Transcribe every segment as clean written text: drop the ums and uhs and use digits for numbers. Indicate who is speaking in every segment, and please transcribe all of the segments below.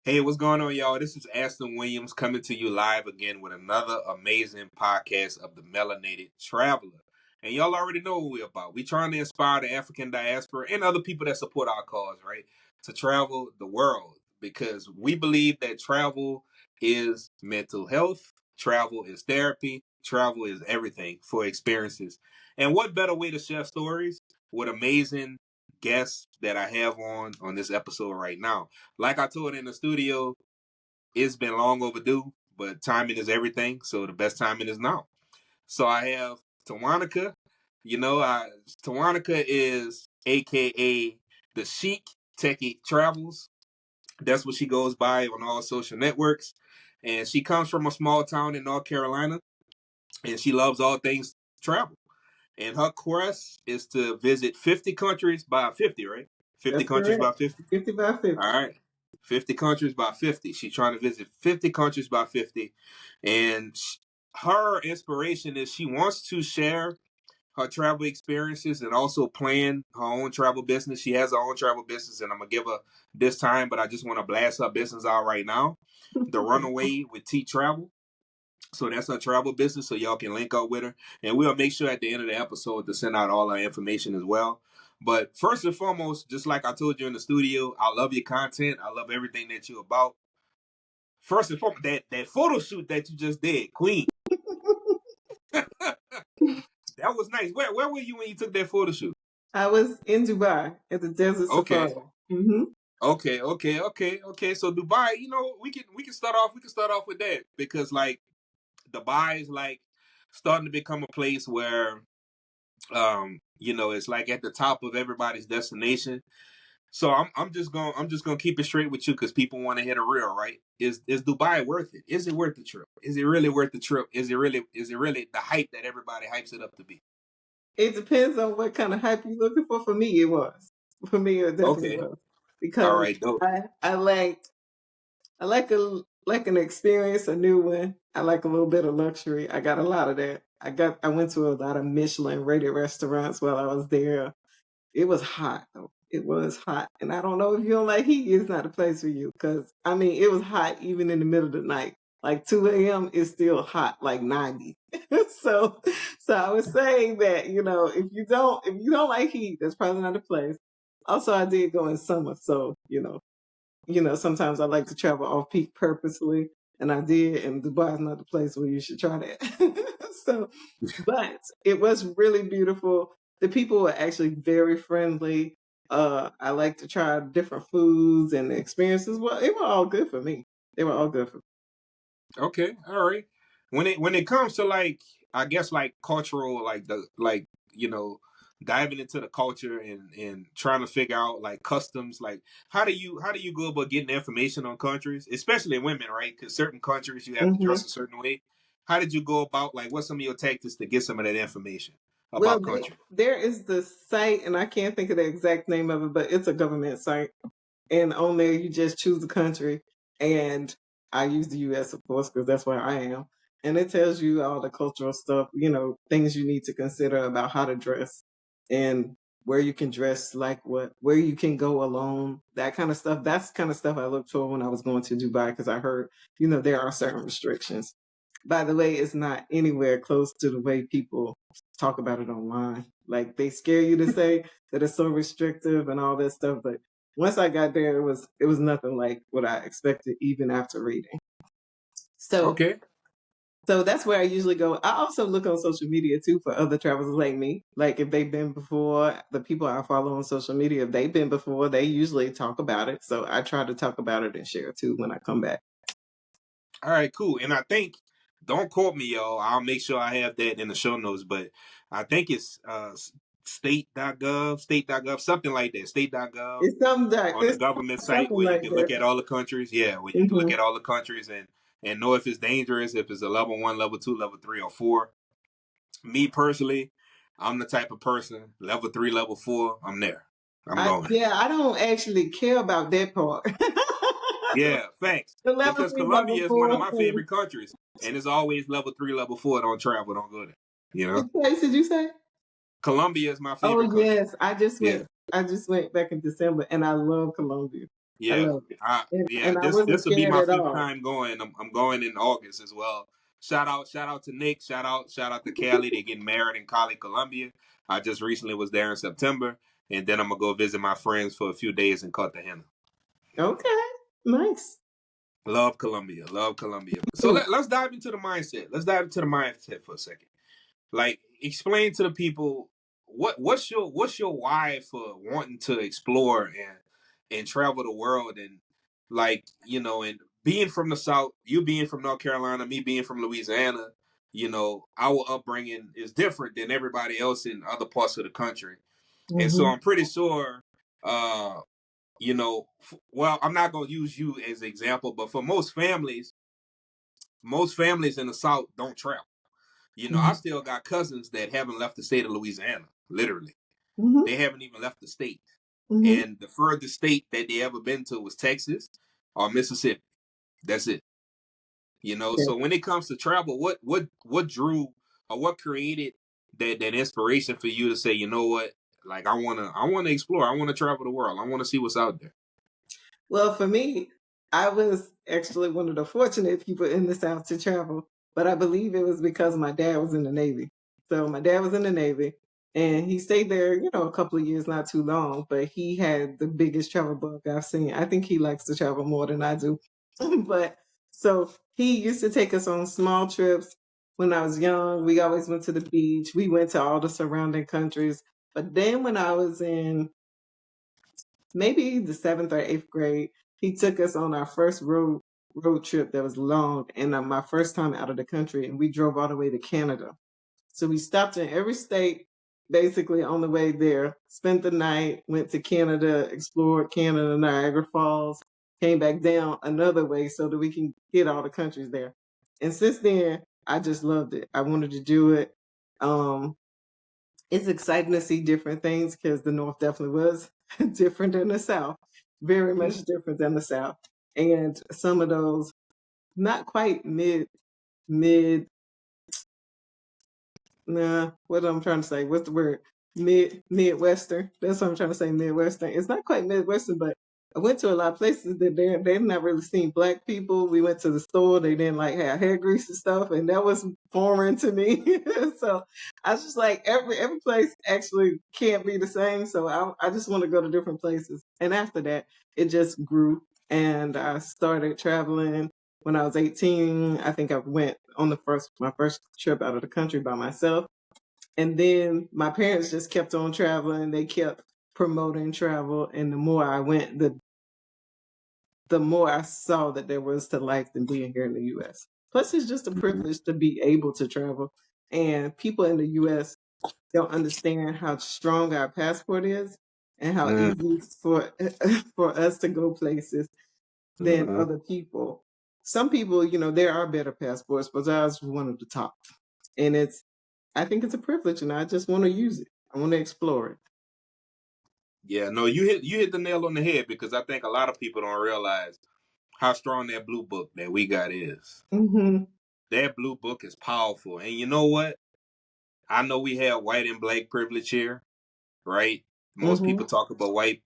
Speaker 1: Hey, what's going on, y'all? This is Aston Williams coming to you live again with another amazing podcast of the Melanated Traveler. And y'all already know what we're about. We're trying to inspire the African diaspora and other people that support our cause, right, to travel the world because we believe that travel is mental health, travel is therapy, travel is everything for experiences. And what better way to share stories with amazing guests that I have on this episode right now? Like I told in the studio, it's been long overdue, but timing is everything. So the best timing is now. So I have Taquanica. Taquanica is AKA the Chic Techie Travels. That's what she goes by on all social networks. And she comes from a small town in North Carolina, and she loves all things travel. And her quest is to visit 50 countries by 50, right? 50
Speaker 2: That's
Speaker 1: countries by
Speaker 2: correct.
Speaker 1: 50?
Speaker 2: 50 by 50.
Speaker 1: All right. 50 countries by 50. She's trying to visit 50 countries by 50. And her inspiration is she wants to share her travel experiences and also plan her own travel business. She has her own travel business, and I'm going to give her this time, but I just want to blast her business out right now. The Runaway with T Travel. So that's her travel business, so y'all can link up with her. And we'll make sure at the end of the episode to send out all our information as well. But first and foremost, just like I told you in the studio, I love your content. I love everything that you're about. First and foremost, that photo shoot that you just did, Queen. That was nice. Where were you when you took that photo shoot?
Speaker 2: I was in Dubai at the Desert
Speaker 1: Okay.
Speaker 2: Safari. Mm-hmm.
Speaker 1: Okay. So Dubai, we can start off with that because like Dubai is like starting to become a place where it's like at the top of everybody's destination. So I'm just gonna keep it straight with you because people want to hit a real, right? Is Dubai worth it? Is it worth the trip? Is it really worth the trip? Is it really the hype that everybody hypes it up to be?
Speaker 2: It depends on what kind of hype you're looking for. For me, it was. For me, it definitely
Speaker 1: Okay.
Speaker 2: was.
Speaker 1: All
Speaker 2: Because
Speaker 1: right, dope.
Speaker 2: I like an experience, a new one. I like a little bit of luxury. I got a lot of that. I went to a lot of Michelin rated restaurants while I was there. It was hot though. It was hot. And I don't know if you don't like heat, it's not a place for you. Cause I mean it was hot even in the middle of the night. Like 2 a.m. is still hot, like 90. so I was saying that, if you don't like heat, that's probably not a place. Also I did go in summer, so sometimes I like to travel off peak purposely. And I did, and Dubai is not the place where you should try that. so but it was really beautiful. The people were actually very friendly. I like to try different foods and the experiences. Well, it were all good for me. They were all good for me.
Speaker 1: Okay, all right. When it comes to like I guess like cultural like the like diving into the culture and trying to figure out like customs like how do you go about getting information on countries, especially women, right? Because certain countries you have to
Speaker 2: Hmm.
Speaker 1: dress a certain way. How did you go about like what's some of your tactics to get some of that information
Speaker 2: Well,
Speaker 1: about countries?
Speaker 2: there is the site, and I can't think of the exact name of it, but it's a government site. And on there, you just choose the country. And I use the US, of course, because that's where I am. And it tells you all the cultural stuff, things you need to consider about how to dress and where you can dress, like where you can go alone, that kind of stuff. That's the kind of stuff I looked for when I was going to Dubai because I heard, there are certain restrictions. By the way, it's not anywhere close to the way people talk about it online. Like they scare you to say that it's so restrictive and all that stuff, but once I got there, it was nothing like what I expected, even after reading. So,
Speaker 1: Okay.
Speaker 2: so that's where I usually go. I also look on social media too for other travelers like me. Like if they've been before, the people I follow on social media, if they've been before, they usually talk about it. So I try to talk about it and share too when I come back.
Speaker 1: All right, cool. And I think, don't quote me, y'all. I'll make sure I have that in the show notes. But I think it's state.gov, something like that, state.gov on the
Speaker 2: It's
Speaker 1: government site
Speaker 2: something
Speaker 1: where you
Speaker 2: like
Speaker 1: can look
Speaker 2: that.
Speaker 1: at all the countries. Yeah, where you can look
Speaker 2: Hmm.
Speaker 1: at all the countries and know if it's dangerous, if it's a level 1, level 2, level 3, or 4. Me personally, I'm the type of person, level 3, level 4, I'm there. I'm going.
Speaker 2: I don't actually care about that part.
Speaker 1: Yeah, thanks.
Speaker 2: The level
Speaker 1: Because
Speaker 2: 3, level
Speaker 1: Colombia is one of
Speaker 2: 4
Speaker 1: my
Speaker 2: thing.
Speaker 1: favorite countries, and it's always level 3, level 4. Don't travel, don't go there. You
Speaker 2: Which
Speaker 1: know,
Speaker 2: place did you say?
Speaker 1: Colombia is my
Speaker 2: Oh
Speaker 1: favorite country.
Speaker 2: yes, I just
Speaker 1: Yeah.
Speaker 2: went. I just went back in December, and I love Colombia. I
Speaker 1: Yeah,
Speaker 2: love it. And
Speaker 1: yeah.
Speaker 2: I
Speaker 1: This
Speaker 2: wasn't
Speaker 1: will be
Speaker 2: scared
Speaker 1: my
Speaker 2: at
Speaker 1: fifth
Speaker 2: all.
Speaker 1: time going. I'm going in August as well. Shout out to Nick. Shout out to Callie. They getting married in Cali, Colombia. I just recently was there in September, and then I'm gonna go visit my friends for a few days in Cartagena.
Speaker 2: Okay, nice.
Speaker 1: Love Colombia. Love Colombia. So let's dive into the mindset. Let's dive into the mindset for a second. Like, explain to the people what's your why for wanting to explore and travel the world, and like, and being from the South, you being from North Carolina, me being from Louisiana, our upbringing is different than everybody else in other parts of the country. And so
Speaker 2: Mm-hmm.
Speaker 1: I'm pretty sure, uh well, I'm not going to use you as an example, but for most families in the South don't travel. I
Speaker 2: Mm-hmm.
Speaker 1: still got cousins that haven't left the state of Louisiana. Literally,
Speaker 2: Mm-hmm.
Speaker 1: they haven't even left the state.
Speaker 2: Mm-hmm.
Speaker 1: And the furthest state that they ever been to was Texas or Mississippi. That's it.
Speaker 2: Yeah.
Speaker 1: So when it comes to travel, what drew or what created that inspiration for you to say, you know what, like I wanna explore, I wanna travel the world, I wanna see what's out there.
Speaker 2: Well, for me, I was actually one of the fortunate people in the South to travel, but I believe it was because my dad was in the Navy. So my dad was in the Navy and he stayed there, a couple of years, not too long, but he had the biggest travel bug I've seen. I think he likes to travel more than I do. But so he used to take us on small trips when I was young. We always went to the beach. We went to all the surrounding countries. But then when I was in maybe the seventh or eighth grade, he took us on our first road trip that was long, and my first time out of the country, and we drove all the way to Canada. So we stopped in every state, basically on the way there. Spent the night, went to Canada, explored Canada, Niagara Falls, came back down another way so that we can hit all the countries there. And since then, I just loved it. I wanted to do it. Um, it's exciting to see different things because the North definitely was different than the South, very
Speaker 1: Yeah.
Speaker 2: much different than the South. And some of those not quite mid nah, what I'm trying to say, what's the word? Midwestern. That's what I'm trying to say, Midwestern. It's not quite Midwestern, but I went to a lot of places that they've not really seen black people. We went to the store, they didn't like have hair grease and stuff, and that was foreign to me. So I was just like every place actually can't be the same. So I just want to go to different places. And after that, it just grew and I started traveling when I was 18. I think I went on my first trip out of the country by myself. And then my parents just kept on traveling. They kept promoting travel. And the more I went, the more I saw that there was to life than being here in the US. Plus, it's just a privilege to be able to travel. And people in the US don't understand how strong our passport is and how
Speaker 1: Mm,
Speaker 2: easy it's for for us to go places than
Speaker 1: mhm.
Speaker 2: other people. Some people, there are better passports, but ours was one of the top. And I think it's a privilege, and I just want to use it. I want to explore it.
Speaker 1: Yeah, no, you hit the nail on the head, because I think a lot of people don't realize how strong that blue book that we got is.
Speaker 2: Hmm.
Speaker 1: That blue book is powerful. And you know what? I know we have white and black privilege here, right? Most people
Speaker 2: Hmm.
Speaker 1: talk about white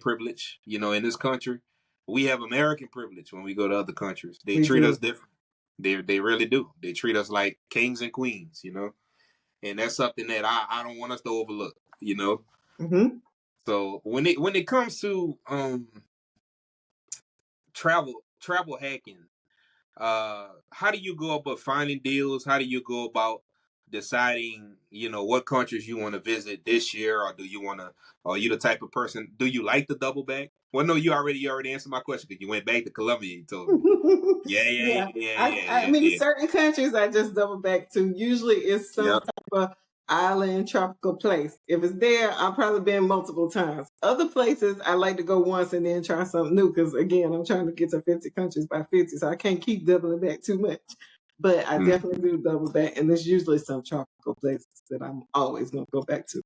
Speaker 1: privilege, in this country. We have American privilege when we go to other countries. They
Speaker 2: We
Speaker 1: treat us
Speaker 2: do.
Speaker 1: different. They really do. They treat us like kings and queens. And that's something that I don't want us to overlook.
Speaker 2: Hmm.
Speaker 1: So when it comes to travel hacking, how do you go about finding deals? How do you go about deciding, what countries you want to visit this year, or do you want to? Or are you the type of person? Do you like the double back? Well, no, you already answered my question, because you went back to Colombia. You told me. Yeah, yeah, yeah,
Speaker 2: Yeah,
Speaker 1: yeah,
Speaker 2: I,
Speaker 1: yeah,
Speaker 2: I
Speaker 1: yeah,
Speaker 2: mean,
Speaker 1: yeah.
Speaker 2: certain countries I just double back to. Usually, it's some
Speaker 1: Yep.
Speaker 2: type of island, tropical place. If it's there, I've probably been multiple times. Other places, I like to go once and then try something new. Because again, I'm trying to get to 50 countries by 50, so I can't keep doubling back too much. But I
Speaker 1: Mm,
Speaker 2: definitely do double back, and there's usually some tropical places that I'm always going to go back to.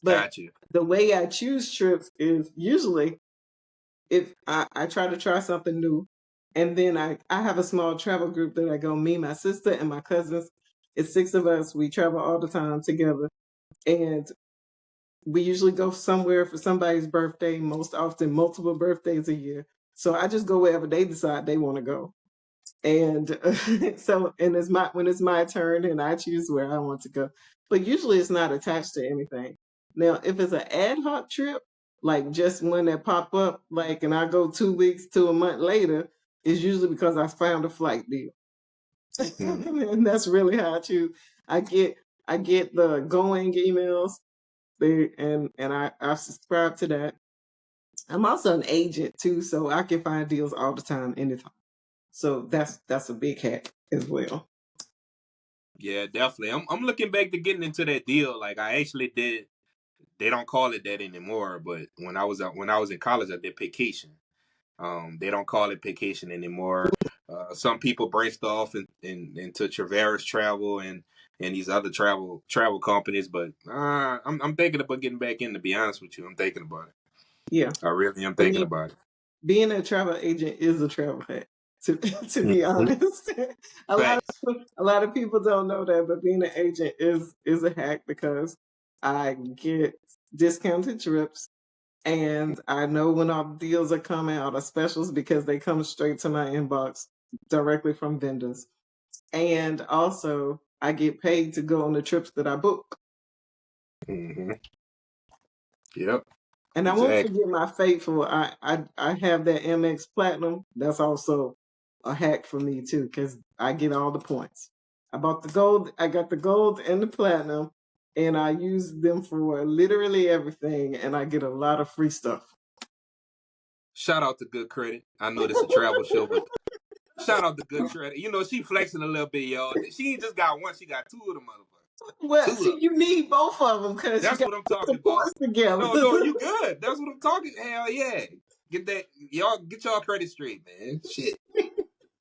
Speaker 2: But
Speaker 1: got you.
Speaker 2: the way I choose trips is usually if I try to try something new, and then I have a small travel group that I go, me, my sister, and my cousins. It's six of us. We travel all the time together. And we usually go somewhere for somebody's birthday, most often multiple birthdays a year. So I just go wherever they decide they want to go. And and it's my when it's my turn and I choose where I want to go. But usually it's not attached to anything. Now, if it's an ad hoc trip, like just one that pop up, like and I go 2 weeks to a month later, it's usually because I found a flight deal. And that's really how I choose. I get I get the going emails. I subscribe to that. I'm also an agent too, so I can find deals all the time, anytime. So that's a big hack as well.
Speaker 1: Yeah, definitely. I'm looking back to getting into that deal. Like I actually did. They don't call it that anymore. But when I was in college, I did vacation. They don't call it vacation anymore. Some people branched off into Traverse Travel and these other travel companies. But I'm thinking about getting back in. To be honest with you, I'm thinking about it.
Speaker 2: Yeah.
Speaker 1: I really am thinking
Speaker 2: Being
Speaker 1: about it.
Speaker 2: being a travel agent is a travel hack. To to be
Speaker 1: Mhm.
Speaker 2: honest,
Speaker 1: Facts.
Speaker 2: a lot of people don't know that, but being an agent is a hack because I get discounted trips and I know when our deals are coming out, or specials, because they come straight to my inbox directly from vendors. And also, I get paid to go on the trips that I book.
Speaker 1: Hmm. Yep.
Speaker 2: And I won't
Speaker 1: Exactly.
Speaker 2: forget my faithful. I have that MX Platinum. That's also a hack for me too, because I get all the points. I bought the gold. I got the gold and the platinum, and I use them for literally everything, and I get a lot of free stuff.
Speaker 1: Shout out to Good Credit. I know this is a travel show, but shout out to Good Credit. You know, she flexing a little bit, y'all. She ain't just got one, she got two of them motherfuckers.
Speaker 2: Well,
Speaker 1: Two of
Speaker 2: see,
Speaker 1: them.
Speaker 2: you need both of them because you
Speaker 1: That's
Speaker 2: got
Speaker 1: what I'm
Speaker 2: to put the
Speaker 1: talking about.
Speaker 2: points together.
Speaker 1: No, you good. That's what I'm talking. Hell yeah. Get y'all credit straight, man. Shit.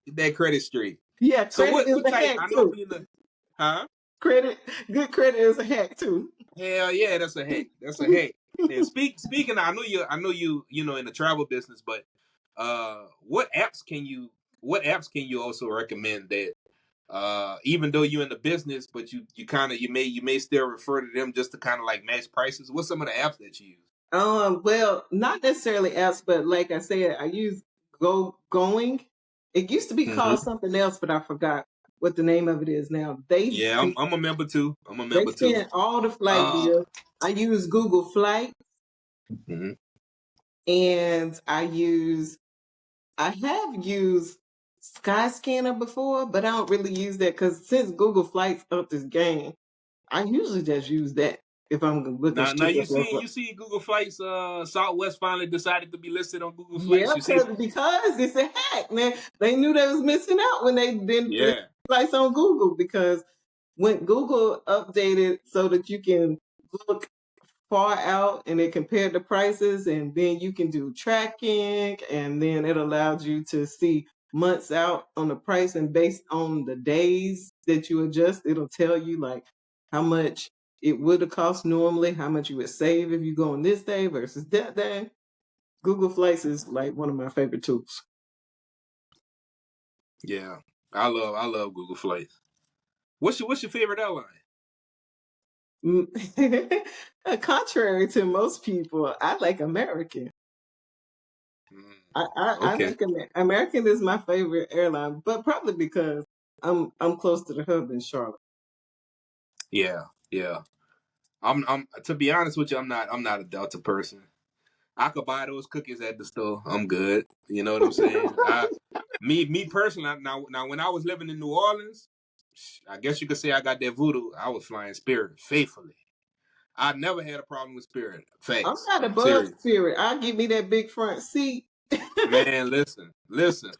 Speaker 1: Get that credit straight.
Speaker 2: Yeah,
Speaker 1: So
Speaker 2: credit is
Speaker 1: what
Speaker 2: a
Speaker 1: type
Speaker 2: hack
Speaker 1: I know
Speaker 2: too.
Speaker 1: being a huh?
Speaker 2: Credit, good credit is a hack too.
Speaker 1: Hell yeah, that's a hack. That's a hack. And speaking, I know you know in the travel business, but what apps can you also recommend that even though you're in the business, but you kind of you may still refer to them just to kind of like match prices. What's some of the apps that you use?
Speaker 2: Well, not necessarily apps, but like I said, I use Going. It used to be
Speaker 1: Hmm.
Speaker 2: called something else, but I forgot what the name of it is now.
Speaker 1: Yeah, I'm a member too. I'm a
Speaker 2: They
Speaker 1: member too.
Speaker 2: send all the flight
Speaker 1: Uh,
Speaker 2: deals. I use Google Flight,
Speaker 1: mhm.
Speaker 2: and I have used Skyscanner before, but I don't really use that because since Google Flight's up this game, I usually just use that if I'm looking
Speaker 1: Now
Speaker 2: strictly for a flight.
Speaker 1: you see Google Flights. Southwest finally decided to be listed on Google Flights.
Speaker 2: Yeah,
Speaker 1: You see that?
Speaker 2: because it's a hack, man. They knew they was missing out when they didn't list
Speaker 1: Yeah.
Speaker 2: flights on Google because when Google updated so that you can look far out and it compared the prices and then you can do tracking and then it allows you to see months out on the price and based on the days that you adjust, it'll tell you like how much it would have cost normally, how much you would save if you go on this day versus that day. Google Flights is like one of my favorite tools.
Speaker 1: Yeah. I love Google Flights. What's your favorite airline?
Speaker 2: Contrary to most people, I like American. I
Speaker 1: Okay.
Speaker 2: like American is my favorite airline, but probably because I'm close to the hub in Charlotte.
Speaker 1: Yeah. Yeah. I'm to be honest with you, I'm not a Delta person. I could buy those cookies at the store. I'm good. You know what I'm saying? Me personally, now when I was living in New Orleans, I guess you could say I got that voodoo. I was flying Spirit faithfully. I never had a problem with Spirit.
Speaker 2: I'm
Speaker 1: Facts.
Speaker 2: not
Speaker 1: I'm
Speaker 2: above
Speaker 1: serious.
Speaker 2: Spirit. I'll give me that big front seat.
Speaker 1: Man, listen.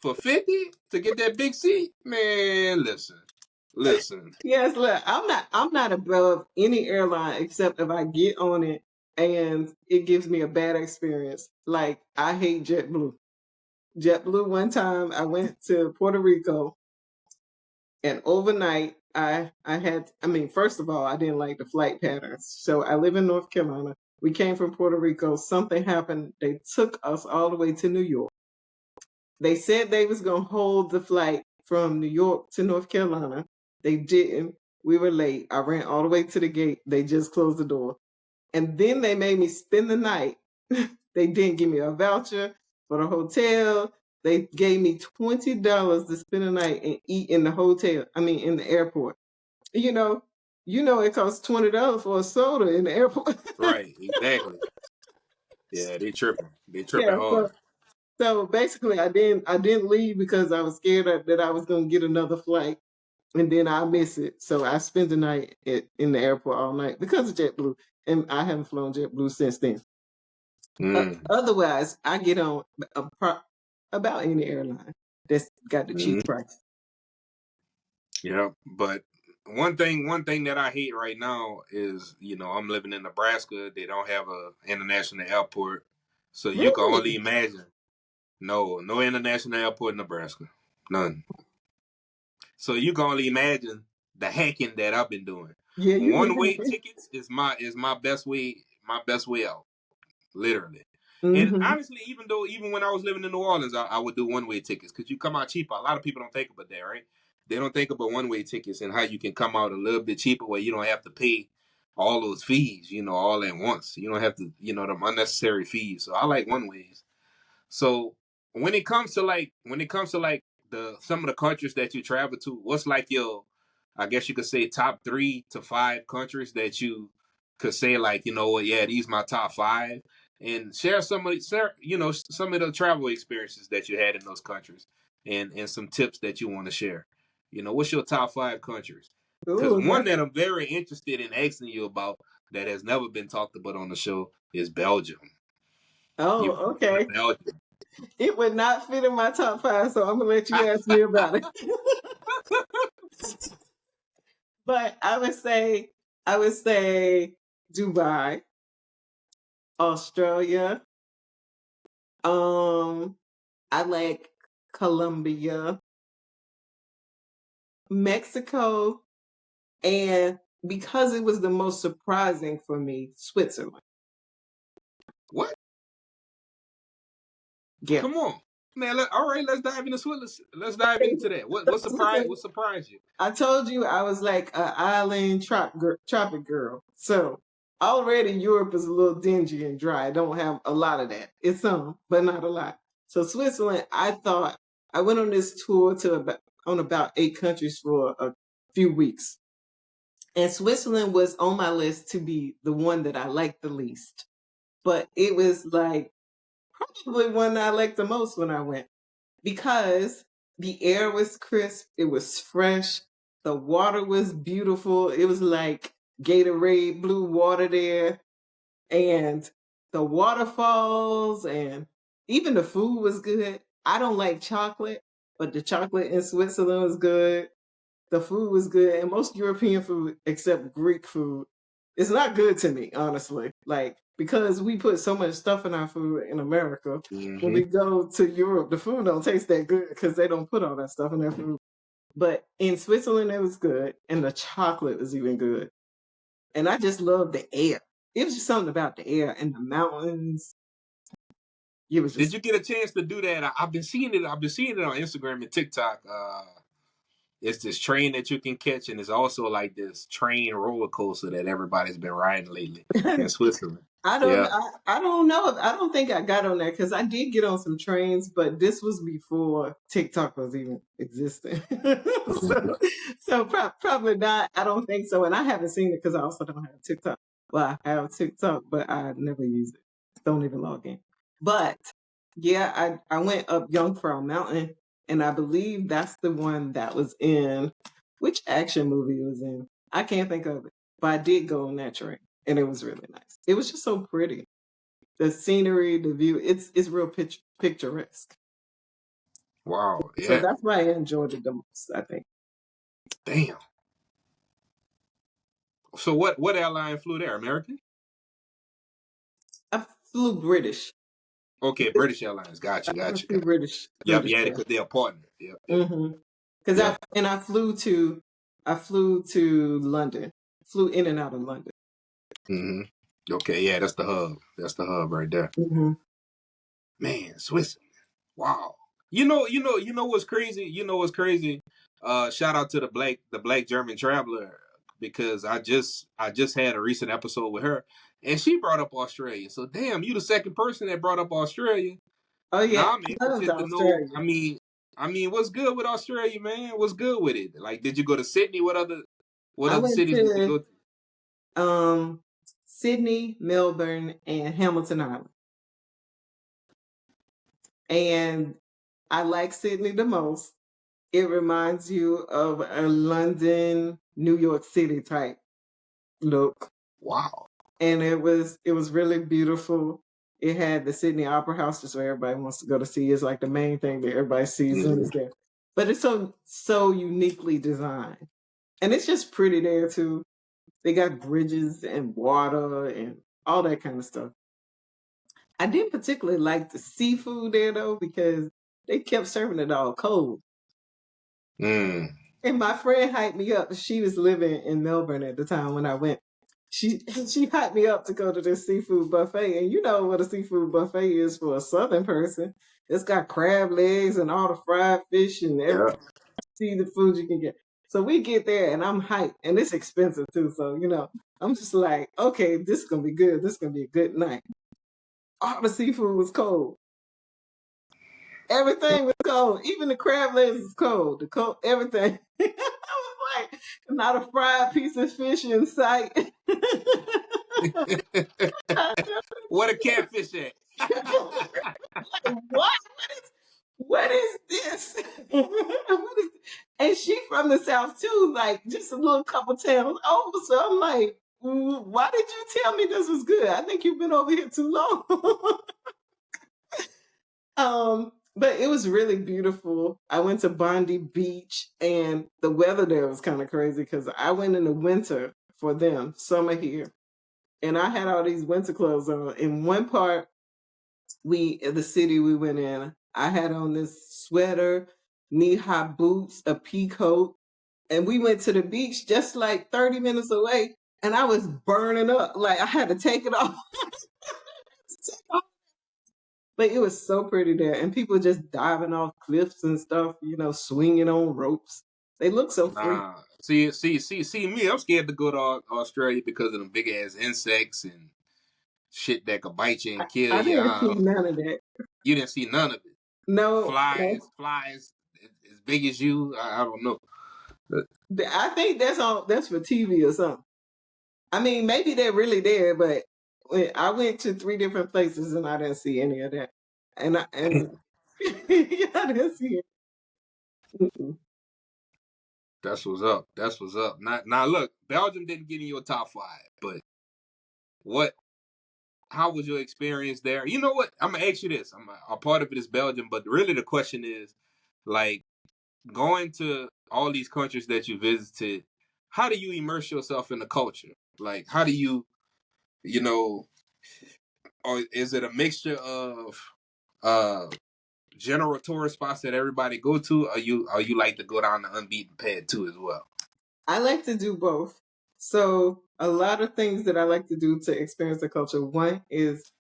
Speaker 1: For 50 to get that big seat, man, listen.
Speaker 2: Yes, look, I'm not above any airline except if I get on it and it gives me a bad experience. Like I hate JetBlue. JetBlue one time I went to Puerto Rico and overnight I mean, first of all, I didn't like the flight patterns. So I live in North Carolina. We came from Puerto Rico. Something happened. They took us all the way to New York. They said they was gonna hold the flight from New York to North Carolina. They didn't. We were late. I ran all the way to the gate. They just closed the door. And then they made me spend the night. They didn't give me a voucher for the hotel. They gave me $20 to spend the night and eat in the hotel. I mean, in the airport. You know, it costs $20 for a soda in the airport.
Speaker 1: Right, exactly. Yeah, they tripping. They tripping
Speaker 2: Yeah.
Speaker 1: hard.
Speaker 2: So basically, I didn't leave because I was scared that I was gonna get another flight and then I miss it. So I spent the night in the airport all night because of JetBlue, and I haven't flown JetBlue since then. Otherwise, I get on about any airline that's got the cheap price.
Speaker 1: Yeah, but one thing that I hate right now is, I'm living in Nebraska. They don't have a international airport, so you can only
Speaker 2: Really?
Speaker 1: imagine. No international airport in Nebraska, none. So you can only imagine the hacking that I've been doing.
Speaker 2: Yeah, you be
Speaker 1: One way
Speaker 2: happy.
Speaker 1: tickets is my best way out, literally. And
Speaker 2: Mm-hmm.
Speaker 1: honestly, even when I was living in New Orleans, I would do one way tickets because you come out cheaper. A lot of people don't think about that, right? They don't think about one way tickets and how you can come out a little bit cheaper where you don't have to pay all those fees, all at once. You don't have to, them unnecessary fees. So I like one ways. So when it comes to like the some of the countries that you travel to, what's like your, I guess you could say, top 3 to 5 countries that you could say, like, what, yeah, these my top 5, and share some of the travel experiences that you had in those countries, and some tips that you want to share. What's your top 5 countries? Because
Speaker 2: Ooh,
Speaker 1: one
Speaker 2: that's
Speaker 1: that I'm very interested in asking you about that has never been talked about on the show is Belgium. You've
Speaker 2: oh,
Speaker 1: been to
Speaker 2: okay.
Speaker 1: Belgium.
Speaker 2: It would not fit in my top 5, so I'm gonna let you ask me about it. But I would say Dubai, Australia. I like Colombia, Mexico, and because it was the most surprising for me, Switzerland.
Speaker 1: What?
Speaker 2: Yeah.
Speaker 1: Come on, man. All right, let's dive into Switzerland. Let's dive into that. What surprised? What surprised you?
Speaker 2: I told you I was like an island tropic girl. So already Europe is a little dingy and dry. I don't have a lot of that. It's some, but not a lot. So Switzerland, I thought I went on this tour on about 8 countries for a few weeks. And Switzerland was on my list to be the one that I liked the least. But it was like probably one that I liked the most when I went because the air was crisp, it was fresh, the water was beautiful. It was like Gatorade blue water there, and the waterfalls, and even the food was good. I don't like chocolate, but the chocolate in Switzerland was good. The food was good, and most European food, except Greek food, is not good to me, honestly. Like, because we put so much stuff in our food in America, when
Speaker 1: Mm-hmm.
Speaker 2: we go to Europe, the food don't taste that good because they don't put all that stuff in their food. But in Switzerland, it was good, and the chocolate was even good. And I just love the air. It was just something about the air and the mountains. It was
Speaker 1: Did
Speaker 2: just
Speaker 1: you get a chance to do that? I've been seeing it. I've been seeing it on Instagram and TikTok. It's this train that you can catch, and it's also like this train roller coaster that everybody's been riding lately in Switzerland.
Speaker 2: I don't
Speaker 1: Yeah.
Speaker 2: I don't know. I don't think I got on there because I did get on some trains, but this was before TikTok was even existing. Probably not. I don't think so. And I haven't seen it because I also don't have TikTok. Well, I have TikTok, but I never use it. Don't even log in. But yeah, I went up Jungfrau Mountain, and I believe that's the one that was in which action movie it was in. I can't think of it, but I did go on that train and it was really nice. It was just so pretty. The scenery, the view, it's real picturesque.
Speaker 1: Wow.
Speaker 2: So
Speaker 1: Yeah.
Speaker 2: that's why I enjoyed it the most, I think.
Speaker 1: Damn. So what airline flew there? American?
Speaker 2: I flew British.
Speaker 1: Okay, British Airlines. Got
Speaker 2: I
Speaker 1: you.
Speaker 2: have a
Speaker 1: Got you.
Speaker 2: few
Speaker 1: Got you. Yep.
Speaker 2: British
Speaker 1: Yeah,
Speaker 2: there.
Speaker 1: because they're a partner. Yep. Yep.
Speaker 2: Mm-hmm. Because
Speaker 1: Yep.
Speaker 2: I flew to London. Flew in and out of London.
Speaker 1: Mm-hmm. Okay. Yeah, that's the hub. That's the hub right there.
Speaker 2: Mm-hmm.
Speaker 1: Man, Switzerland. Wow. You know what's crazy? You know what's crazy? Shout out to the black German traveler because I just had a recent episode with her, and she brought up Australia. So damn, you the second person that brought up Australia.
Speaker 2: Oh yeah,
Speaker 1: Now I'm
Speaker 2: I loved
Speaker 1: interested to know.
Speaker 2: Australia.
Speaker 1: I mean, what's good with Australia, man? What's good with it? Like, did you go to Sydney? What
Speaker 2: I
Speaker 1: other
Speaker 2: went
Speaker 1: cities did you
Speaker 2: to
Speaker 1: go to?
Speaker 2: Sydney, Melbourne, and Hamilton Island. And I like Sydney the most. It reminds you of a London, New York City type look.
Speaker 1: Wow.
Speaker 2: And it was really beautiful. It had the Sydney Opera House, just where everybody wants to go to see. It's like the main thing that everybody sees when
Speaker 1: Mm-hmm.
Speaker 2: it's there. But it's so uniquely designed. And it's just pretty there too. They got bridges and water and all that kind of stuff. I didn't particularly like the seafood there though, because they kept serving it all cold.
Speaker 1: Mm.
Speaker 2: And my friend hyped me up. She was living in Melbourne at the time when I went. She hyped me up to go to this seafood buffet. And you know what a seafood buffet is for a southern person. It's got crab legs and all the fried fish and every
Speaker 1: Yeah.
Speaker 2: seafood food you can get. So we get there and I'm hyped. And it's expensive too. So, I'm just like, okay, this is gonna be good. This is gonna be a good night. All the seafood was cold. Everything was cold. Even the crab legs was cold. The cold everything. I was like, not a fried piece of fish in sight.
Speaker 1: Where the catfish at?
Speaker 2: What? What is this? What is, and she from the South too, like just a little couple towns over. So I'm like, why did you tell me this was good? I think you've been over here too long. But it was really beautiful. I went to Bondi Beach and the weather there was kind of crazy because I went in the winter for them, summer here. And I had all these winter clothes on. In one part, the city we went in, I had on this sweater, knee-high boots, a pea coat, and we went to the beach just like 30 minutes away, and I was burning up. Like I had to take it off. But it was so pretty there, and people just diving off cliffs and stuff, swinging on ropes. They look so free.
Speaker 1: Nah. See me. I'm scared to go to Australia because of them big ass insects and shit that could bite you
Speaker 2: I,
Speaker 1: and kill
Speaker 2: I
Speaker 1: you.
Speaker 2: didn't see none of that.
Speaker 1: You didn't see none of it.
Speaker 2: No,
Speaker 1: Flies as big as you. I don't know.
Speaker 2: I think that's for TV or something. I mean, maybe they're really there, but I went to 3 different places and I didn't see any of that. And yeah, I didn't see it. Mm-mm.
Speaker 1: That's what's up. That's what's up. Now look, Belgium didn't get in your top 5, but what? How was your experience there? You know what? I'm gonna ask you this. A part of it is Belgium, but really the question is, like, going to all these countries that you visited. How do you immerse yourself in the culture? Like, how do you know, or is it a mixture of uh general tourist spots that everybody go to, or you like to go down the unbeaten path too as well?
Speaker 2: I like to do both. So a lot of things that I like to do to experience the culture. One is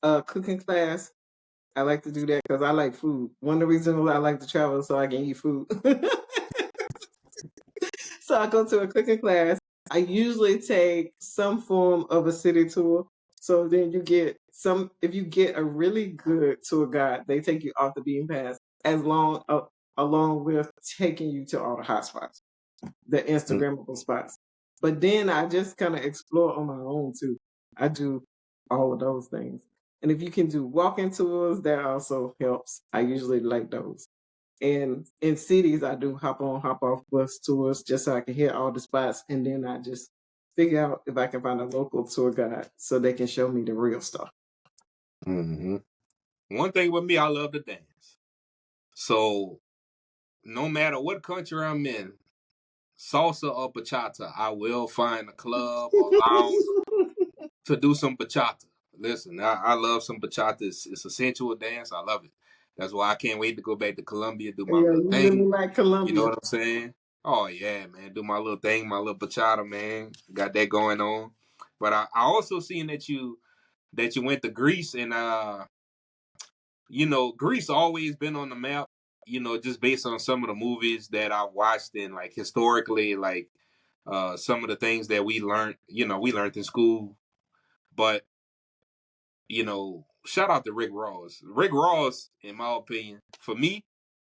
Speaker 2: a cooking class. I like to do that because I like food. One of the reasons why I like to travel is so I can eat food. So I go to a cooking class. I usually take some form of a city tour. So then if you get a really good tour guide, they take you off the beaten path along with taking you to all the hot spots, the Instagrammable spots. But then I just kind of explore on my own too. I do all of those things. And if you can do walking tours, that also helps. I usually like those. And in cities, I do hop on, hop off bus tours just so I can hit all the spots. And then I just figure out if I can find a local tour guide so they can show me the real stuff.
Speaker 1: Mm-hmm. One thing with me, I love to dance. So no matter what country I'm in, salsa or bachata, I will find a club or lounge to do some bachata. Listen, I love some bachata. It's a sensual dance. I love it. That's why I can't wait to go back to Colombia, do my
Speaker 2: Yeah,
Speaker 1: little
Speaker 2: you really
Speaker 1: thing.
Speaker 2: like
Speaker 1: You know
Speaker 2: Colombia.
Speaker 1: what I'm saying? Oh yeah, man. Do my little thing, my little bachata, man. Got that going on. But I also seen that you went to Greece, and Greece always been on the map, just based on some of the movies that I've watched, and like historically, like some of the things that we learned in school. But shout out to Rick Ross. Rick Ross, in my opinion, for me,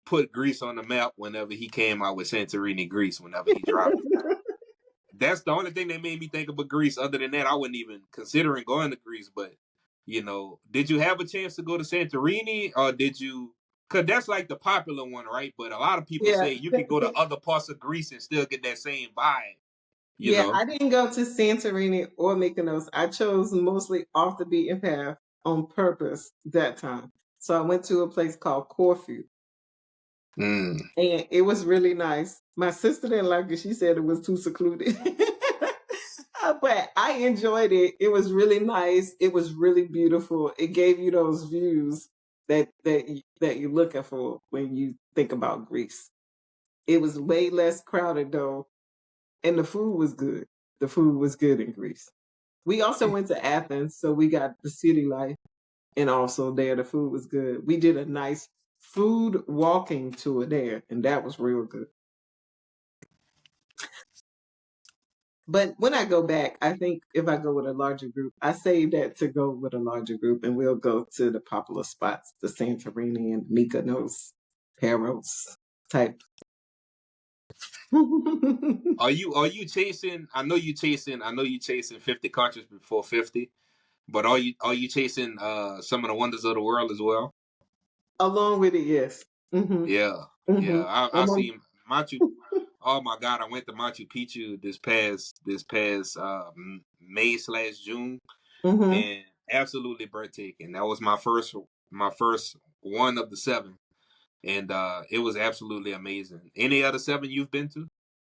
Speaker 1: put Greece on the map whenever he came out with Santorini, Greece. Whenever he dropped it, that's the only thing that made me think about Greece. Other than that, I wasn't even considering going to Greece. But did you have a chance to go to Santorini, or did you? Because that's like the popular one, right? But a lot of people
Speaker 2: Yeah.
Speaker 1: say you can go to other parts of Greece and still get that same vibe. You
Speaker 2: Yeah,
Speaker 1: know.
Speaker 2: I didn't go to Santorini or Mykonos. I chose mostly off the beaten path on purpose that time. So I went to a place called Corfu,
Speaker 1: Mm.
Speaker 2: and it was really nice. My sister didn't like it. She said it was too secluded. But I enjoyed it. It was really nice. It was really beautiful. It gave you those views that you're looking for when you think about Greece. It was way less crowded though, and the food was good. The food was good in Greece. We also went to Athens, so we got the city life, and also there the food was good. We did a nice food walking tour there, and that was real good. But when I go back, I think if I go with a larger group, I save that to go with a larger group, and we'll go to the popular spots, the Santorini and Mykonos, Paros type.
Speaker 1: Are you chasing? I know you chasing 50 countries before 50, but are you chasing some of the wonders of the world as well?
Speaker 2: Along with it, yes. Hmm.
Speaker 1: Yeah, yeah.
Speaker 2: Hmm.
Speaker 1: I seen Machu. Oh my God, I went to Machu Picchu this past May/June,
Speaker 2: Hmm.
Speaker 1: and absolutely breathtaking. That was my first one of the seven, and it was absolutely amazing. Any other seven you've been to?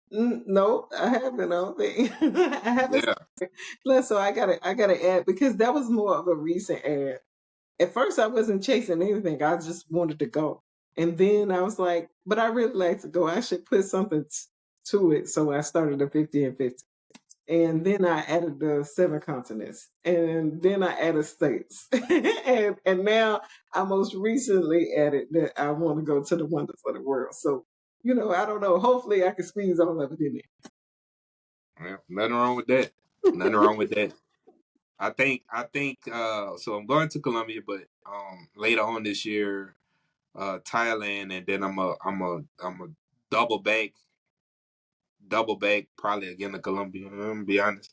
Speaker 2: No, I haven't. I don't think I haven't.
Speaker 1: Yeah.
Speaker 2: Plus, so I gotta add because that was more of a recent ad. At first, I wasn't chasing anything. I just wanted to go, and then I was like, "But I really like to go. I should put something to it." So I started the 50 and 50, and then I added the seven continents, and then I added states, and now I most recently added that I want to go to the wonders of the world. So I don't know. Hopefully, I can squeeze all of it in
Speaker 1: Yeah, nothing wrong with that. Nothing
Speaker 2: there.
Speaker 1: wrong with that. I think so I'm going to Colombia, but later on this year, Thailand, and then I'm a double back double back probably again to Colombia. I'm gonna be honest.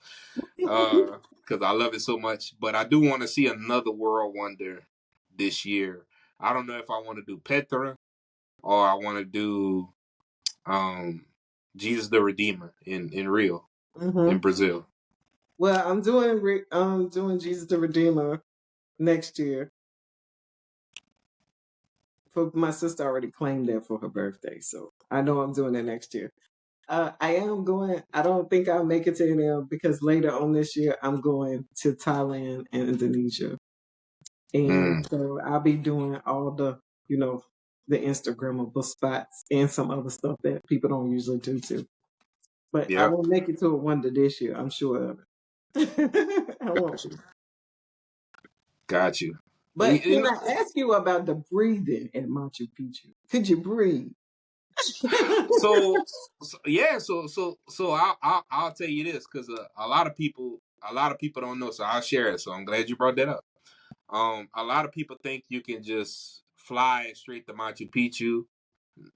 Speaker 1: Because I love it so much. But I do want to see another world wonder this year. I don't know if I want to do Petra or I want to do um Jesus the Redeemer in Rio in
Speaker 2: Hmm.
Speaker 1: Brazil.
Speaker 2: Well, I'm doing Jesus the Redeemer next year. For my sister already claimed that for her birthday, so I know I'm doing it next year. I am going. I don't think I'll make it to any of because later on this year I'm going to Thailand and Indonesia, and
Speaker 1: Mm,
Speaker 2: so I'll be doing all you know, the Instagrammable spots and some other stuff that people don't usually do too. But I
Speaker 1: yeah,
Speaker 2: will make it to a wonder this year. I'm sure of it. I won't.
Speaker 1: got you. Got you. You,
Speaker 2: But
Speaker 1: you
Speaker 2: can
Speaker 1: know,
Speaker 2: I ask you about the breathing at Machu Picchu? Could you breathe?
Speaker 1: so, so I'll tell you this because a lot of people don't know, so I'll share it. So I'm glad you brought that up. A lot of people think you can just fly straight to Machu Picchu.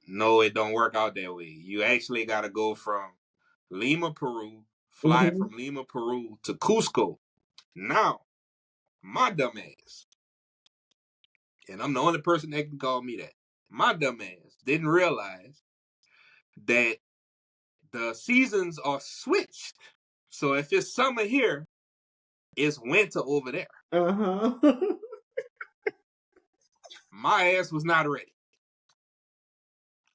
Speaker 1: No, it don't work out that way. You actually got to go from Lima, Peru, fly
Speaker 2: Hmm.
Speaker 1: from Lima, Peru to Cusco. Now, my dumb ass, and I'm the only person that can call me that. My dumb ass didn't realize that the seasons are switched. So if it's summer here, it's winter over there.
Speaker 2: Uh-huh.
Speaker 1: My ass was not ready.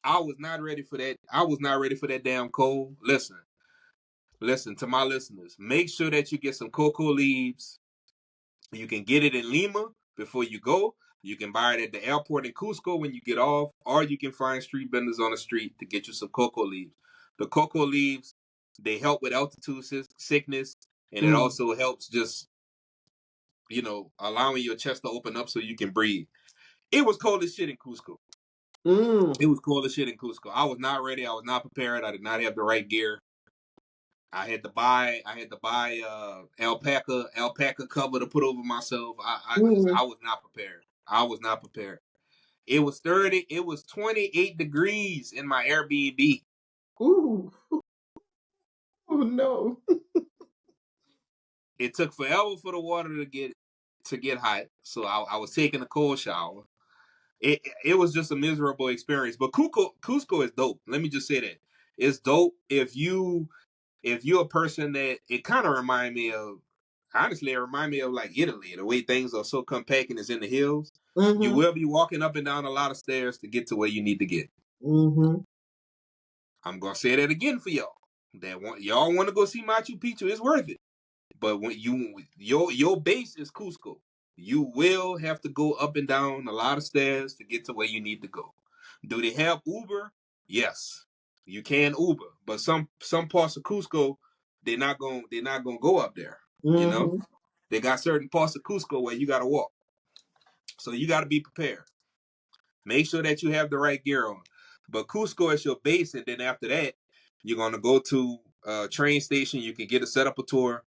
Speaker 1: I was not ready for that. I was not ready for that damn cold. Listen to my listeners. Make sure that you get some cocoa leaves. You can get it in Lima before you go. You can buy it at the airport in Cusco when you get off, or you can find street vendors on the street to get you some cocoa leaves. The cocoa leaves, they help with altitude sickness, and it
Speaker 2: Mm.
Speaker 1: also helps just allowing your chest to open up so you can breathe. It was cold as shit in Cusco.
Speaker 2: Mm.
Speaker 1: It was cold as shit in Cusco. I was not ready. I was not prepared. I did not have the right gear. alpaca cover to put over myself.
Speaker 2: Mm.
Speaker 1: I was not prepared. I was not prepared. It was 28 degrees in my Airbnb.
Speaker 2: Ooh. Oh no.
Speaker 1: It took forever for the water to get hot. So I was taking a cold shower. It was just a miserable experience. But Cusco is dope. Let me just say that. It's dope if you're a person that it kind of remind me of. Honestly, it remind me of like Italy. The way things are so compact and it's in the hills. You
Speaker 2: Mm-hmm.
Speaker 1: will be walking up and down a lot of stairs to get to where you need to get.
Speaker 2: Mm-hmm.
Speaker 1: I'm gonna say that again for y'all. Y'all want to go see Machu Picchu? It's worth it. But when your base is Cusco, you will have to go up and down a lot of stairs to get to where you need to go. Do they have Uber? Yes, you can Uber, but some parts of Cusco they're not gonna go up there. You know,
Speaker 2: Mm-hmm.
Speaker 1: they got certain parts of Cusco where you gotta walk, so you gotta be prepared. Make sure that you have the right gear on. But Cusco is your base, and then after that, you're gonna go to a train station. You can get a set up a tour.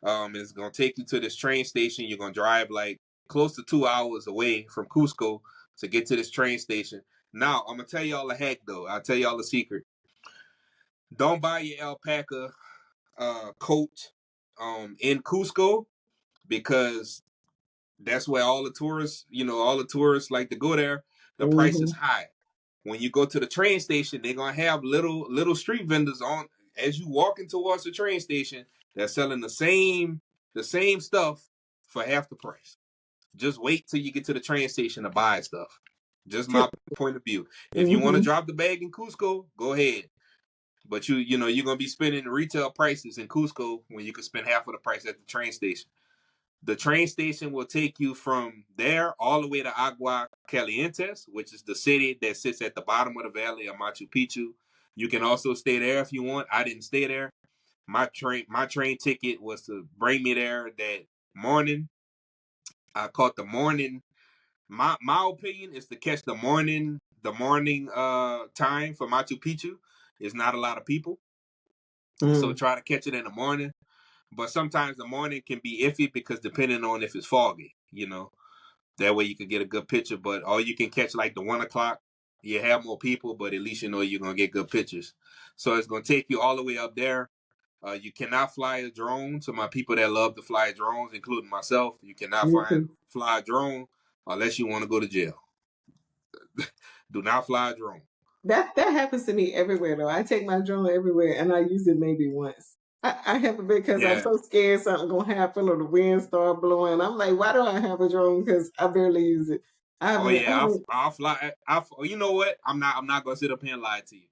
Speaker 1: It's gonna take you to this train station. You're gonna drive like close to 2 hours away from Cusco to get to this train station. Now I'm gonna tell y'all a hack though. I'll tell y'all a secret. Don't buy your alpaca coat in Cusco because that's where all the tourists like to go there. The price
Speaker 2: Mm-hmm.
Speaker 1: is high. When you go to the train station, they're gonna have little street vendors on as you walking towards the train station. They're selling the same stuff for half the price. Just wait till you get to the train station to buy stuff. Just my point of view. If you want to
Speaker 2: Mm-hmm.
Speaker 1: drop the bag in Cusco, go ahead. But you're gonna be spending retail prices in Cusco when you can spend half of the price at the train station. The train station will take you from there all the way to Agua Calientes, which is the city that sits at the bottom of the valley of Machu Picchu. You can also stay there if you want. I didn't stay there. My train ticket was to bring me there that morning. I caught the morning. My opinion is to catch the morning time for Machu Picchu. It's not a lot of people, so
Speaker 2: Mm.
Speaker 1: try to catch it in the morning. But sometimes the morning can be iffy because depending on if it's foggy. That way you can get a good picture. But all you can catch like the 1 o'clock. You have more people, but at least you know you're gonna get good pictures. So it's gonna take you all the way up there. You cannot fly a drone. So my people that love to fly drones, including myself, you cannot
Speaker 2: Me too.
Speaker 1: fly a drone unless you want to go to jail. Do not fly a drone.
Speaker 2: That happens to me everywhere though. I take my drone everywhere and I use it maybe once. I have a bit because I'm
Speaker 1: Yeah.
Speaker 2: so scared something gonna happen or the wind start blowing. I'm like, why do I have a drone? Because I barely use it.
Speaker 1: Oh
Speaker 2: I
Speaker 1: yeah.
Speaker 2: haven't.
Speaker 1: I'll fly. You know what? I'm not gonna sit up here and lie to you.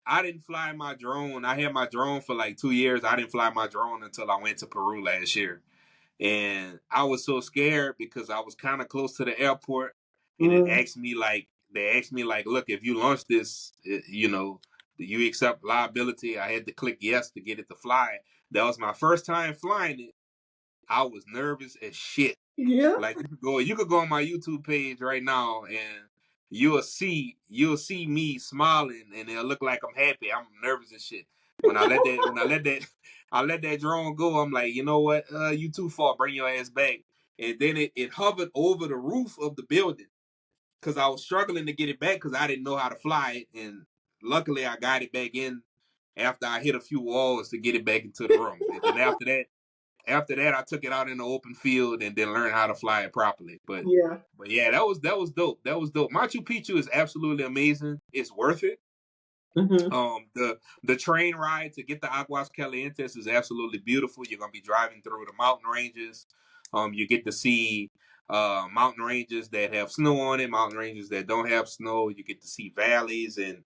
Speaker 1: I didn't fly my drone. I had my drone for like 2 years. I didn't fly my drone until I went to Peru last year. And I was so scared because I was kind of close to the airport, and
Speaker 2: Mm,
Speaker 1: they asked me like, look, if you launch this, do you accept liability? I had to click yes to get it to fly. That was my first time flying it. I was nervous as shit.
Speaker 2: yeah,
Speaker 1: Like you could go on my YouTube page right now and you'll see me smiling and it'll look like I'm happy. I'm nervous as shit. When I let that drone go, I'm like, you know what? You too far. Bring your ass back. And then it hovered over the roof of the building because I was struggling to get it back because I didn't know how to fly it. And luckily, I got it back in after I hit a few walls to get it back into the room. And then after that, I took it out in the open field and then learned how to fly it properly. But
Speaker 2: yeah.
Speaker 1: but yeah, that was dope. That was dope. Machu Picchu is absolutely amazing. It's worth it.
Speaker 2: Hmm.
Speaker 1: The train ride to get to Aguas Calientes is absolutely beautiful. You're gonna be driving through the mountain ranges. You get to see mountain ranges that have snow on it, mountain ranges that don't have snow. You get to see valleys and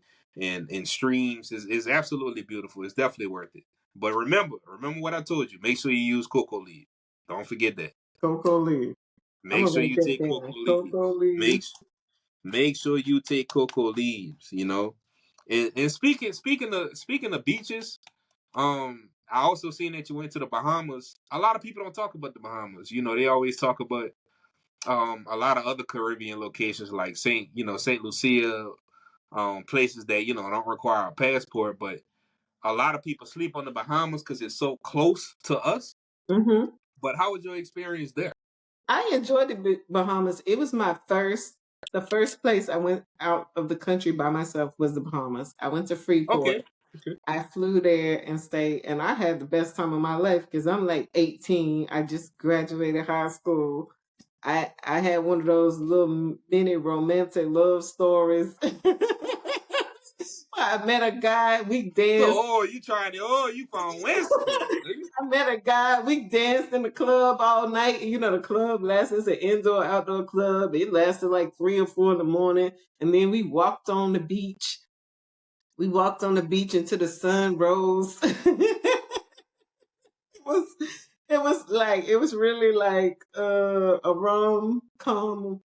Speaker 1: streams. It's absolutely beautiful. It's definitely worth it. But remember what I told you. Make sure you use cocoa leaf. Don't forget that.
Speaker 2: Coco leaf. I'm
Speaker 1: Make
Speaker 2: gonna
Speaker 1: sure
Speaker 2: write
Speaker 1: you
Speaker 2: that
Speaker 1: take
Speaker 2: down.
Speaker 1: cocoa leaves.
Speaker 2: Coco leaf.
Speaker 1: Make sure you take cocoa leaves. And speaking of beaches, I also seen that you went to the Bahamas. A lot of people don't talk about the Bahamas. They always talk about a lot of other Caribbean locations like Saint Lucia, places that don't require a passport. But a lot of people sleep on the Bahamas because it's so close to us.
Speaker 2: Hmm.
Speaker 1: But how was your experience there?
Speaker 2: I enjoyed the Bahamas. It was the first place I went out of the country by myself was the Bahamas. I went to Freeport.
Speaker 1: Okay. Okay.
Speaker 2: I flew there and stayed, and I had the best time of my life because I'm like 18. I just graduated high school. I had one of those little mini romantic love stories. I met a guy. We
Speaker 1: So,
Speaker 2: danced.
Speaker 1: you from West Coast.
Speaker 2: I met a guy. We danced in the club all night. You know, the club lasted. It's an indoor outdoor club. It lasted like 3 or 4 in the morning, and then we walked on the beach. We walked on the beach until the sun rose. was it was really like a rom com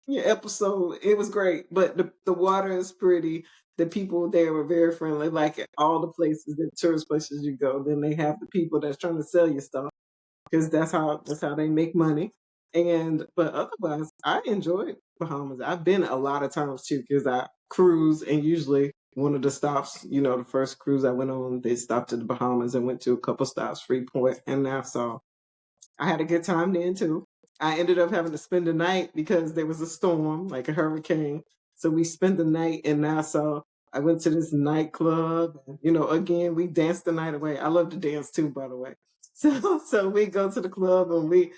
Speaker 2: episode. It was great, but the water is pretty. The people there were very friendly. Like at all the places, the tourist places you go, then they have the people that's trying to sell you stuff because that's how they make money. And but otherwise, I enjoyed Bahamas. I've been a lot of times too because I cruise, and usually one of the stops, the first cruise I went on, they stopped at the Bahamas and went to a couple stops, Freeport and Nassau. I had a good time then too. I ended up having to spend the night because there was a storm, like a hurricane. So we spent the night in Nassau. I went to this nightclub. And, again, we danced the night away. I love to dance too, by the way. So we go to the club and me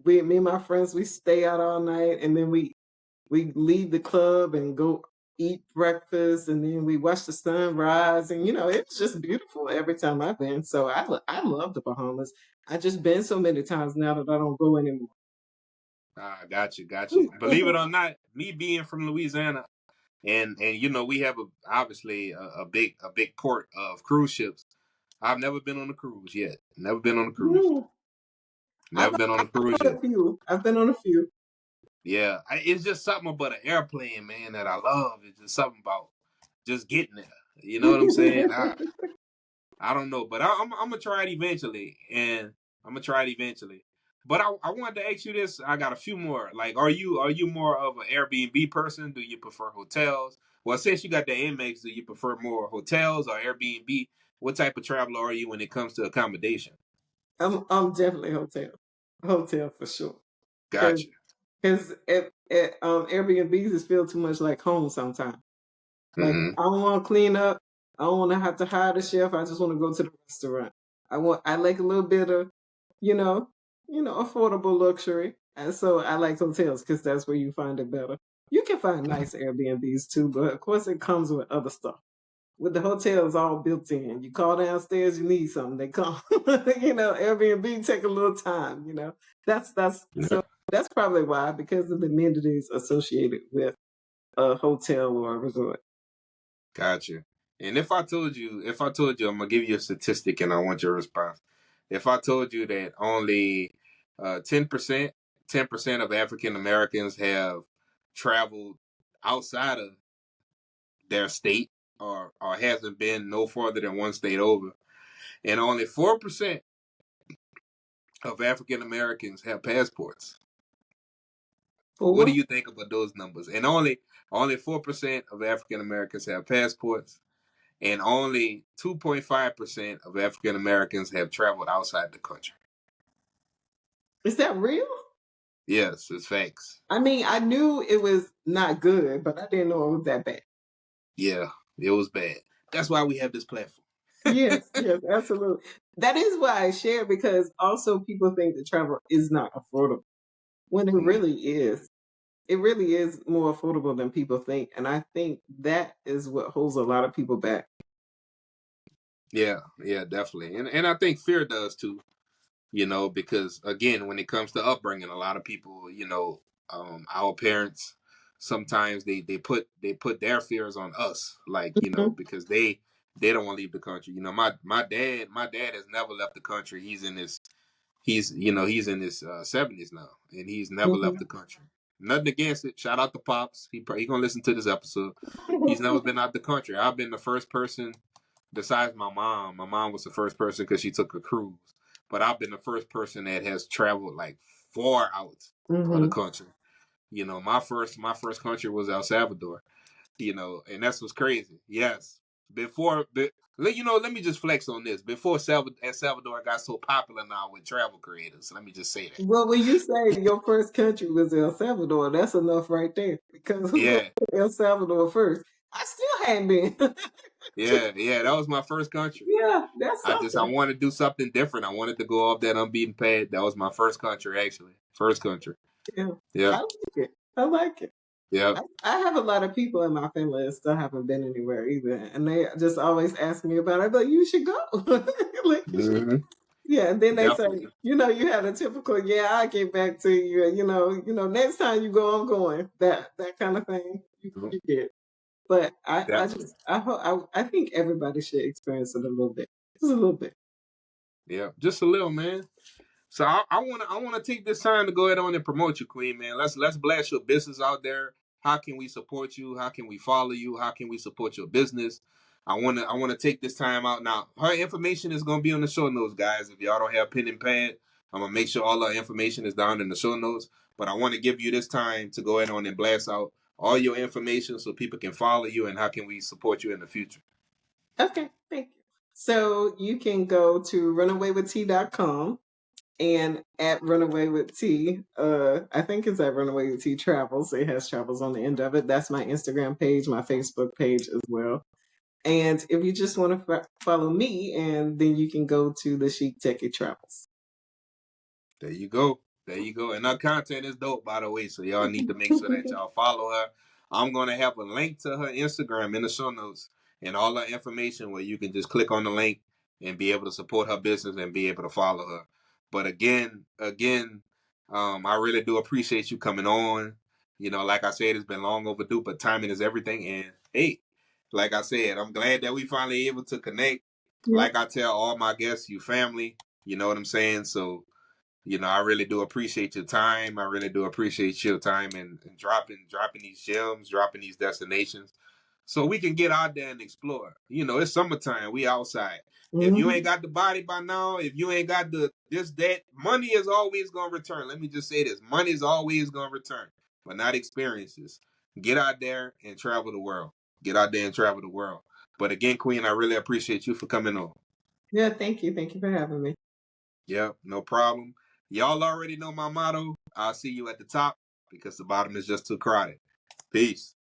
Speaker 2: and my friends, we stay out all night, and then we leave the club and go eat breakfast, and then we watch the sun rise, and it's just beautiful every time I've been. So I love the Bahamas. I just been so many times now that I don't go anymore.
Speaker 1: Ah, got you. Believe it or not, me being from Louisiana, and we have obviously a big port of cruise ships. I've never been on a cruise yet. Never been on a cruise.
Speaker 2: Mm. I've,
Speaker 1: Never been on a
Speaker 2: I've
Speaker 1: cruise
Speaker 2: been on
Speaker 1: yet.
Speaker 2: a few. I've been on a few.
Speaker 1: Yeah, it's just something about an airplane, man, that I love. It's just something about just getting there. You know what I'm saying? I don't know, but I'm gonna try it eventually, and I'm gonna try it eventually. But I wanted to ask you this. I got a few more. Like, are you more of an Airbnb person? Do you prefer hotels? Well, since you got the Amex, do you prefer more hotels or Airbnb? What type of traveler are you when it comes to accommodation?
Speaker 2: I'm definitely hotel for sure. Because
Speaker 1: Gotcha.
Speaker 2: Airbnbs just feel too much like home sometimes. Like
Speaker 1: Mm-hmm.
Speaker 2: I don't want to clean up. I don't want to have to hire the chef. I just want to go to the restaurant. I like a little bit of, you know, affordable luxury. And so I like hotels because that's where you find it better. You can find nice Airbnbs too, but of course it comes with other stuff. With the hotels all built in. You call downstairs, you need something, they come. Airbnb take a little time, That's
Speaker 1: Yeah.
Speaker 2: so that's probably why, because of the amenities associated with a hotel or a resort.
Speaker 1: Gotcha. And if I told you, I'm gonna give you a statistic, and I want your response. If I told you that only 10% of African Americans have traveled outside of their state, or hasn't been no farther than one state over, and only 4% of African Americans have passports. What do
Speaker 2: Four?
Speaker 1: you think about those numbers? And only 4% of African Americans have passports, and only 2.5% of African Americans have traveled outside the country.
Speaker 2: Is that real?
Speaker 1: Yes, it's facts.
Speaker 2: I mean, I knew it was not good, but I didn't know it was that bad.
Speaker 1: Yeah, it was bad. That's why we have this platform.
Speaker 2: Yes, yes, absolutely. That is why I share, because also people think that travel is not affordable when it
Speaker 1: Mm,
Speaker 2: really is. It really is more affordable than people think. And I think that is what holds a lot of people back.
Speaker 1: yeah, yeah, definitely. And I think fear does too, because again, when it comes to upbringing, a lot of people, our parents, sometimes they put their fears on us, like,
Speaker 2: Mhm.
Speaker 1: because they don't want to leave the country. My dad has never left the country. He's in his 70s now, and he's never left the
Speaker 2: Mhm.
Speaker 1: country. Nothing against it. Shout out to Pops. He gonna listen to this episode. He's never been out the country. I've been the first person, besides my mom. My mom was the first person because she took a cruise. But I've been the first person that has traveled like far out of the
Speaker 2: Mhm.
Speaker 1: country. My first country was El Salvador. And that's what's crazy. Yes. before, let me just flex on this. Before El Salvador got so popular now with travel creators, let me just say that.
Speaker 2: Well, when you say your first country was El Salvador, that's enough right there. Because who goes
Speaker 1: Yeah,
Speaker 2: to El Salvador first? I still hadn't been.
Speaker 1: yeah, that was my first country.
Speaker 2: Yeah, that's
Speaker 1: I
Speaker 2: something.
Speaker 1: wanted to do something different. I wanted to go off that unbeaten path. That was my first country, actually. First country.
Speaker 2: Yeah,
Speaker 1: Yeah,
Speaker 2: I like it. I like it.
Speaker 1: yeah.
Speaker 2: I have a lot of people in my family that still haven't been anywhere either, and they just always ask me about it. But you should go. Like you should.
Speaker 1: Hmm.
Speaker 2: Yeah, and then they say,
Speaker 1: Definitely.
Speaker 2: you have a typical, yeah, I'll get back to you. Next time you go, I'm going. That kind of thing you get. But
Speaker 1: Definitely.
Speaker 2: I think everybody should experience it a little bit, just a little bit.
Speaker 1: Yeah, just a little, man. So I wanna take this time to go ahead on and promote you, Queen, man. Let's blast your business out there. How can we support you? How can we follow you? How can we support your business? I wanna take this time out now. Her information is gonna be on the show notes, guys. If y'all don't have pen and pad, I'm gonna make sure all our information is down in the show notes. But I want to give you this time to go ahead on and blast out all your information so people can follow you and how can we support you in the future.
Speaker 2: Okay, thank you. So you can go to runawaywitht.com and at Runaway with T, I think it's at Runaway with T Travels. It has travels on the end of it. That's my Instagram page, my Facebook page as well. And if you just want to follow me, and then you can go to the Chic Techie Travels.
Speaker 1: There you go. There you go. And her content is dope, by the way. So y'all need to make sure that y'all follow her. I'm gonna have a link to her Instagram in the show notes and all her information where you can just click on the link and be able to support her business and be able to follow her. But again, I really do appreciate you coming on. Like I said, it's been long overdue, but timing is everything. And hey, like I said, I'm glad that we finally able to connect.
Speaker 2: Yeah.
Speaker 1: Like I tell all my guests, you family. You know what I'm saying? So I really do appreciate your time. I really do appreciate your time and dropping these gems, dropping these destinations, so we can get out there and explore. It's summertime. We outside. If you ain't
Speaker 2: Mm-hmm.
Speaker 1: got the body by now, if you ain't got the this that, money is always gonna return. Let me just say this: money is always gonna return, but not experiences. Get out there and travel the world. Get out there and travel the world. But again, Queen, I really appreciate you for coming on.
Speaker 2: Yeah, thank you. Thank you for having me.
Speaker 1: Yep, no problem. Y'all already know my motto. I'll see you at the top because the bottom is just too crowded. Peace.